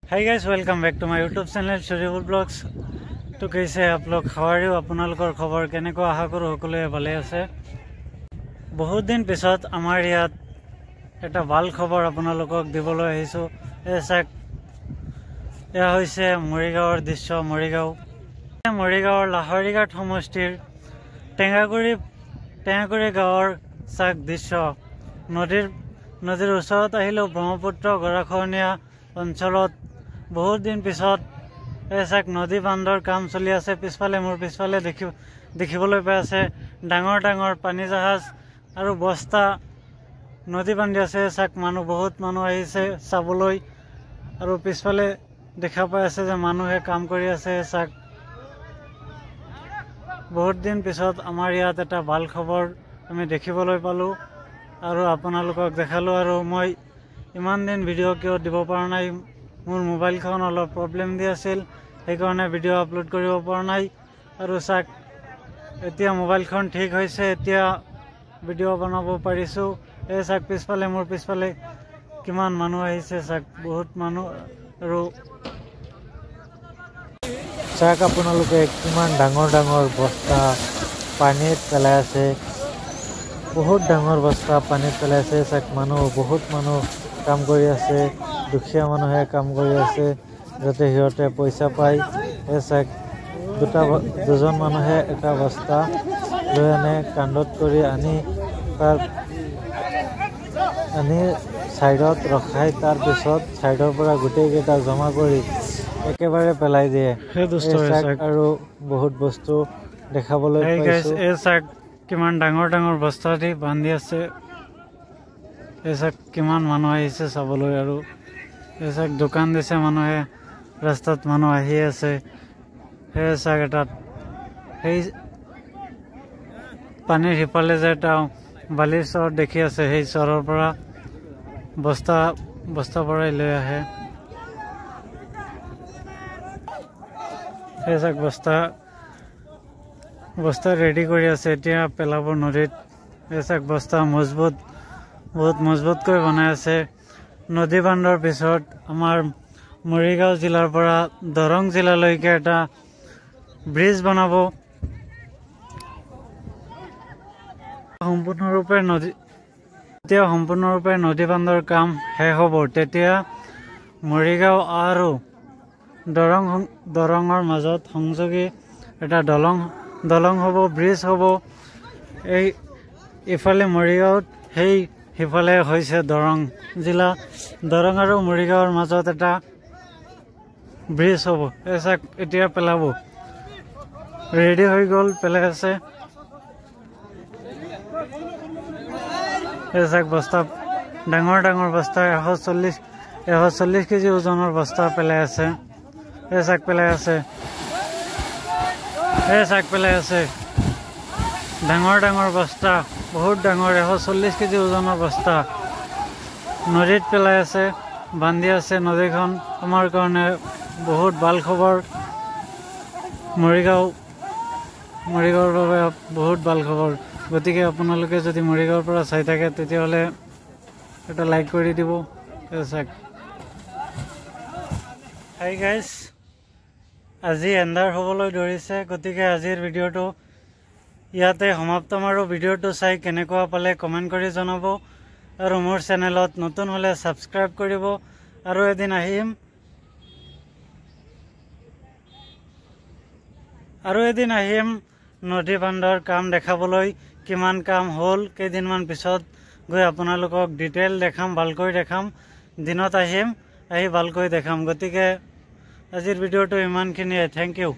Hi guys, welcome back to my YouTube channel Shoribul Vlogs. तो कैसे आप लोग खबरेও আপোনালোকৰ খবৰ কেনেকুৱা আশা কৰো সকলোৱে ভালে আছে। বহুত দিন পিছত আমাৰ ইয়াত এটা ভাল খবৰ আপোনালোকক দিবলৈ আহিছো। এয়া হৈছে মৰিগাঁৱৰ দৃশ্য। মৰিগাঁৱৰ লাহৰিঘাট সমষ্টিৰ টেঙাগুৰি গাঁৱৰ চাক দৃশ্য। নদীৰ ওচৰত আহিলেও ব্ৰহ্মপুত্ৰ গৰাখহনীয়া অঞ্চলত বহুত দিন পিছত চাক নদী বান্ধৰ কাম চলি আছে। মোৰ পিছফালে দেখিবলৈ পাই আছে ডাঙৰ পানী জাহাজ আৰু বস্তা নদী বান্ধি আছে। চাক বহুত মানুহ আহিছে চাবলৈ আৰু পিছফালে দেখা পাই আছে যে মানুহে কাম কৰি আছে। চাক বহুত দিন পিছত আমাৰ ইয়াত এটা ভাল খবৰ আমি দেখিবলৈ পালো আৰু আপোনালোকক দেখালো। আৰু মই ইমান দিন ভিডিঅ' কিয় দিব পৰা নাই, মোৰ মোবাইলখন অলপ প্ৰব্লেম দি আছিল, সেইকাৰণে ভিডিঅ' আপলোড কৰিব পৰা নাই। আৰু চাক এতিয়া মোবাইলখন ঠিক হৈছে, এতিয়া ভিডিঅ' বনাব পাৰিছোঁ। এই চাক মোৰ পিছফালে কিমান মানুহ আহিছে। চাক বহুত মানুহ আৰু চাক আপোনালোকে কিমান ডাঙৰ বস্তা পানীত পেলাই আছে। বহুত ডাঙৰ বস্তা পানীত পেলাই আছে। চাক বহুত মানুহ কাম কৰি আছে, দুখীয়া মানুহে কাম কৰি আছে যাতে সিহঁতে পইচা পায়। চাক দুজন মানুহে এটা বস্তা লৈ আনে, কান্ধত কৰি আনি ছাইডত ৰখাই, তাৰপিছত ছাইডৰ পৰা গোটেইকেইটা জমা কৰি একেবাৰে পেলাই দিয়ে। আৰু বহুত বস্তু দেখাবলৈ পাইছো। এই চাক কিমান ডাঙৰ বস্তা দি বান্ধি আছে। এই চাক কিমান মানুহ আহিছে চাবলৈ। আৰু এই চাক দোকান দিছে মানুহে, ৰাস্তাত মানুহ আহি আছে। সেই চাক এটাত সেই পানীৰ সিফালে যে এটা বালিৰ চৰ দেখি আছে, সেই চৰৰ পৰা বস্তা ভৰাই লৈ আহে। সেই চাক বস্তা ৰেডি কৰি আছে, এতিয়া পেলাব নদীত। এই চাক বস্তা বহুত মজবুতকৈ বনাই আছে। নদী বান্ধৰ পিছত আমাৰ মৰিগাঁও জিলাৰ পৰা দৰং জিলালৈকে এটা ব্ৰিজ বনাব। সম্পূৰ্ণৰূপে নদী বান্ধৰ কাম শেষ হ'ব, তেতিয়া মৰিগাঁও আৰু দৰঙৰ মাজত সংযোগী এটা দলং হ'ব, ব্ৰিজ হ'ব। ইফালে মৰিগাঁৱত সিফালে হৈছে দৰং জিলা। দৰং আৰু মৰিগাঁৱৰ মাজত এটা ব্ৰিজ হ'ব। এই চাক এতিয়া পেলাব, ৰেডি হৈ গ'ল, পেলাই আছে। এই চাক বস্তা ডাঙৰ বস্তা 140 কেজি ওজনৰ বস্তা পেলাই আছে। এই চাক পেলাই আছে। ডাঙৰ বস্তা, বহুত ডাঙৰ 140 কেজি ওজনৰ বস্তা নদীত পেলাই আছে, বান্ধি আছে নদীখন। আমাৰ কাৰণে বহুত ভাল খবৰ। মৰিগাঁৱৰ বাবে বহুত ভাল খবৰ। গতিকে আপোনালোকে যদি মৰিগাঁৱৰ পৰা চাই থাকে তেতিয়াহ'লে এটা লাইক কৰি দিব। চাক হাই গাইজ, আজি এন্ধাৰ হ'বলৈ ধৰিছে, গতিকে আজিৰ ভিডিঅ'টো ইয়াতে সমাপ্ত মাৰো। ভিডিঅ'টো চাই কেনেকুৱা পালে কমেণ্ট কৰি জনাব আৰু মোৰ চেনেলত নতুন হ'লে ছাবস্ক্ৰাইব কৰিব। আৰু এদিন আহিম নদী বান্ধৰ কাম দেখাবলৈ। কিমান কাম হ'ল কেইদিনমান পিছত গৈ আপোনালোকক ডিটেইল দেখাম, ভালকৈ দেখাম। দিনত আহি ভালকৈ দেখাম। গতিকে আজিৰ ভিডিঅ'টো ইমানখিনিয়ে। Thank U.